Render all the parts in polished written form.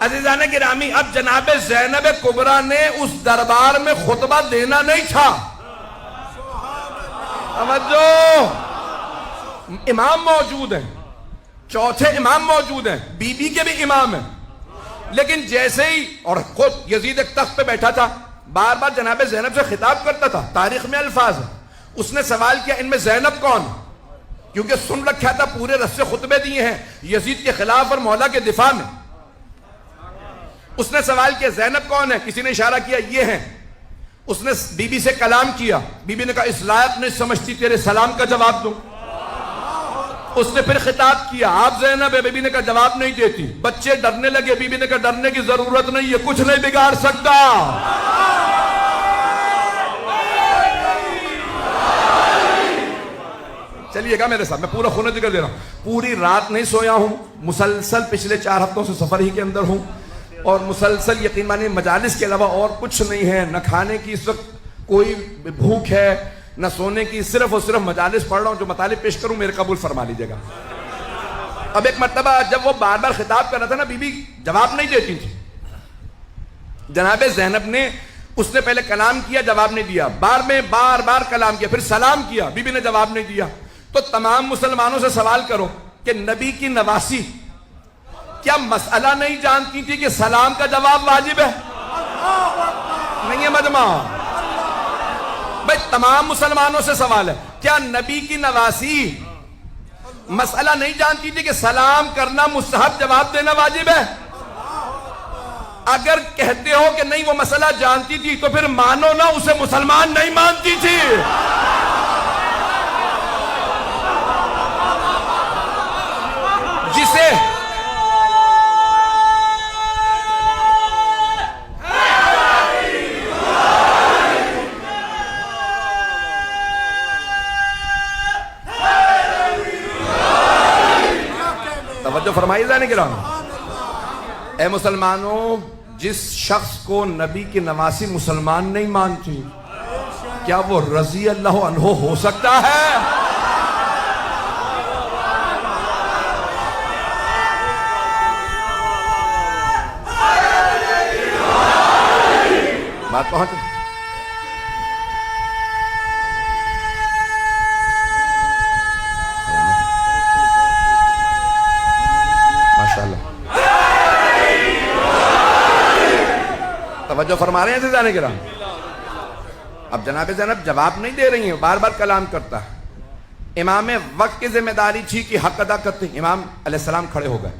अज़ीज़ान गिरामी, अब जनाब ज़ैनब कुबरा ने उस दरबार में खुतबा देना नहीं था। समझो, इमाम मौजूद हैं, चौथे इमाम मौजूद हैं, बीबी के भी इमाम हैं, लेकिन जैसे ही, और खुद यजीद एक तख्त पे बैठा था, बार बार जनाब ज़ैनब से खिताब करता था, तारीख में अल्फाज है। उसने सवाल किया, इनमें ज़ैनब कौन? क्योंकि सुन रखा था, पूरे रस्से खुतबे दिए हैं यजीद के खिलाफ और मौला के दिफा में। उसने सवाल किया, ज़ैनब कौन है? किसी ने इशारा किया, ये हैं। उसने बीबी से कलाम किया, बीबी ने कहा, इस लायक नहीं समझती तेरे सलाम का जवाब दूं। उसने फिर खिताब किया, आप ज़ैनब है? बीबी ने कहा, जवाब नहीं देती। बच्चे डरने लगे, बीबी ने कहा, डरने की जरूरत नहीं है, कुछ नहीं बिगाड़ सकता। चलिएगा मेरे साथ, मैं पूरा खून जिक्र दे रहा हूं। पूरी रात नहीं सोया हूं, मुसलसल पिछले 4 हफ्तों से सफर ही के अंदर हूं, और मुसलसल यकीन मानिए मजालिस के अलावा और कुछ नहीं है। न खाने की इस वक्त कोई भूख है, न सोने की, सिर्फ और सिर्फ मजालिस पढ़ रहा हूं। जो मतालिब पेश करूं मेरे कबूल फरमा लीजिएगा। अब एक मरतबा जब वो बार बार खिताब कर रहा था ना, बीबी जवाब नहीं देती थी। जनाब ज़ैनब ने, उसने पहले कलाम किया, जवाब नहीं दिया, बार बार कलाम किया, फिर सलाम किया, बीबी ने जवाब नहीं दिया। तो तमाम मुसलमानों से सवाल करो कि नबी की नवासी क्या मसला नहीं जानती थी कि सलाम का जवाब वाजिब है? नहीं है मजमा भाई, तमाम मुसलमानों से सवाल है, क्या नबी की नवासी मसला नहीं जानती थी कि सलाम करना मुस्तहब, जवाब देना वाजिब है? अगर कहते हो कि नहीं वो मसला जानती थी, तो फिर मानो ना उसे मुसलमान नहीं मानती थी। जिसे तवज्जो फरमाई जाने के रहा। ए मुसलमानों, जिस शख्स को नबी की नवासी मुसलमान नहीं मानती, क्या वो रजी अल्लाह अन्हो हो सकता है? बात पहुंच। माशाअल्लाह, तवज्जो फरमा रहे हैं जाने के रहा। अब जनाब ज़ैनब जवाब नहीं दे रही है, बार बार कलाम करता है। इमाम वक्त की जिम्मेदारी थी कि हक अदा करते। इमाम अलैहिस्सलाम खड़े हो गए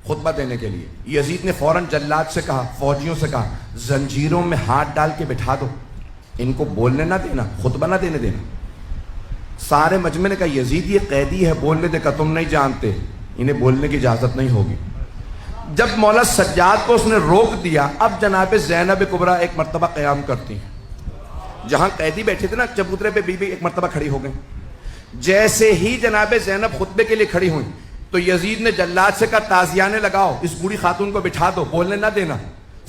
खुतबा देने के लिए। यजीद ने फौरन जल्लाद से कहा, फौजियों से कहा, जंजीरों में हाथ डाल के बिठा दो, इनको बोलने ना देना, खुतबा ना देने देना। सारे मजमे ने कहा, यजीद ये कैदी है, बोलने दे। का तुम नहीं जानते, इन्हें बोलने की इजाजत नहीं होगी। जब मौला सज्जाद को उसने रोक दिया, अब जनाब ज़ैनब कुबरा एक मरतबा क़याम करती हैं। जहां कैदी बैठे थे ना चबूतरे पे, बीबी एक मरतबा खड़ी हो गई। जैसे ही जनाब ज़ैनब खुतबे के लिए खड़ी हुई, तो यजीद ने जल्लाद से कहा, ताजियाने लगाओ, इस बूढ़ी खातून को बिठा दो, बोलने ना देना।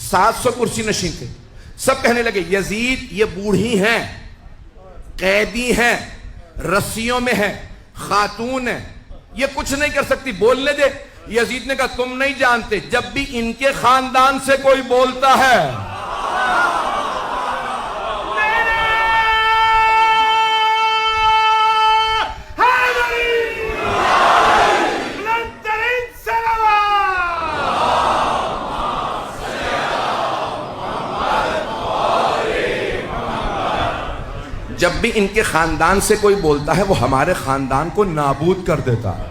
700 कुर्सी नशीन थे। सब कहने लगे, यजीद ये बूढ़ी हैं, कैदी हैं, रस्सियों में है, खातून है, ये कुछ नहीं कर सकती, बोलने दे। यजीद ने कहा, तुम नहीं जानते, जब भी इनके खानदान से कोई बोलता है, जब भी इनके खानदान से कोई बोलता है, वो हमारे खानदान को नाबूद कर देता है।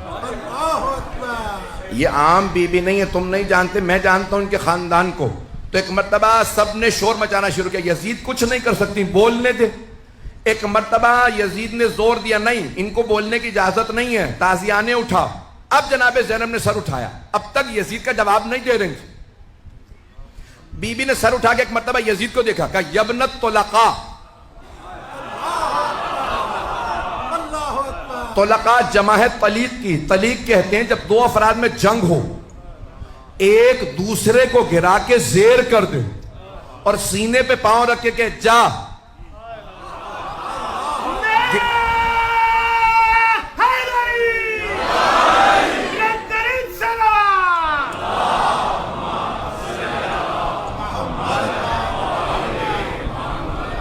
ये आम बीबी नहीं है, तुम नहीं जानते, मैं जानता हूं इनके खानदान को। तो एक मर्तबा सब ने शोर मचाना शुरू किया, यजीद कुछ नहीं कर सकती, बोलने दे। एक मर्तबा यजीद ने जोर दिया, नहीं इनको बोलने की इजाजत नहीं है, ताजियाने उठा। अब जनाब ज़ैनब ने सर उठाया, अब तक यजीद का जवाब नहीं दे रही थी। बीबी ने सर उठा के एक मर्तबा यजीद को देखा, कहा, यबनत तुलका। तुलका जमा है तलीक की। तलीक कहते हैं जब 2 अफराद में जंग हो, एक दूसरे को गिरा के जेर कर दे और सीने पे पांव रख के कहे, जा।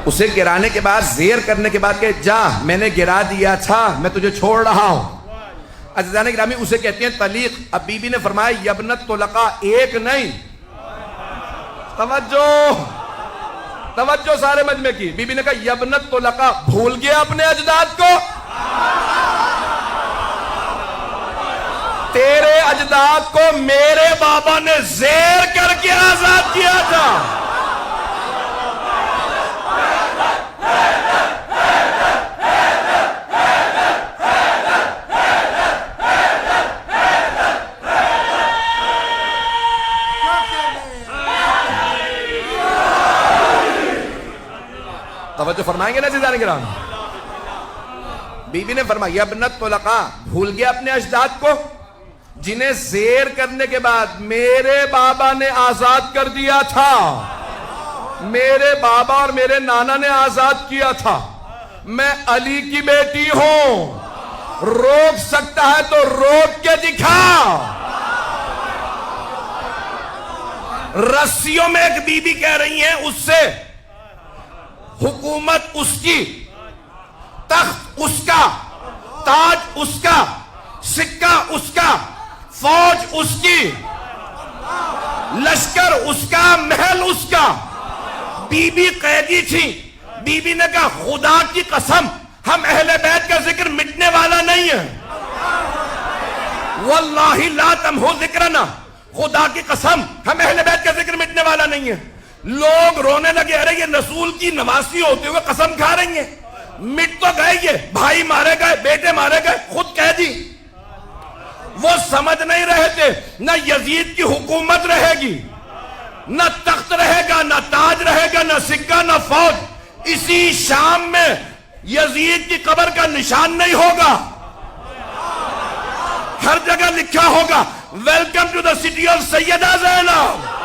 उसे गिराने के बाद, जेर करने के बाद के जा मैंने गिरा दिया था, मैं तुझे छोड़ रहा हूं। अज़ीज़ान गिरामी, उसे कहते हैं तलीक। अब बीबी ने फरमाया यबनत तुलका, एक नहीं, तवज्जो तवज्जो सारे मजमे की। बीबी ने कहा यबनत तुलका, भूल गया अपने अजदाद को? तेरे अजदाद को मेरे बाबा ने जेर करके आजाद किया था। तवज्जो फरमाएंगे ना ज़ीज़ान किराम? बीबी ने फरमाया यबनत तुलका, भूल गया अपने अजदाद को जिन्हें जेर करने के बाद मेरे बाबा ने आजाद कर दिया था। मेरे बाबा और मेरे नाना ने आजाद किया था। मैं अली की बेटी हूं, रोक सकता है तो रोक के दिखा। रस्सियों में एक बीबी कह रही है उससे, हुकूमत उसकी, तख्त उसका, ताज उसका, सिक्का उसका, फौज उसकी, लश्कर उसका, महल उसका। बीबी कैदी थी। बीबी ने कहा खुदा की कसम, हम अहले बैत का जिक्र मिटने वाला नहीं है। वल्लाहि ला तमहु जिक्रना, खुदा की कसम हम अहले बैत का जिक्र मिटने वाला नहीं है। लोग रोने लगे, अरे ये रसूल की नवासी होते हुए कसम खा रही है। मिट तो गए, ये भाई मारे गए, बेटे मारे गए, खुद कैदी। वो समझ नहीं रहे थे न यजीद की हुकूमत रहेगी, न तख्त रहेगा, न ताज रहेगा, न सिक्का, न फौज। इसी शाम में यजीद की कब्र का निशान नहीं होगा। हर जगह लिखा होगा welcome to the city of Sayyida Zainab.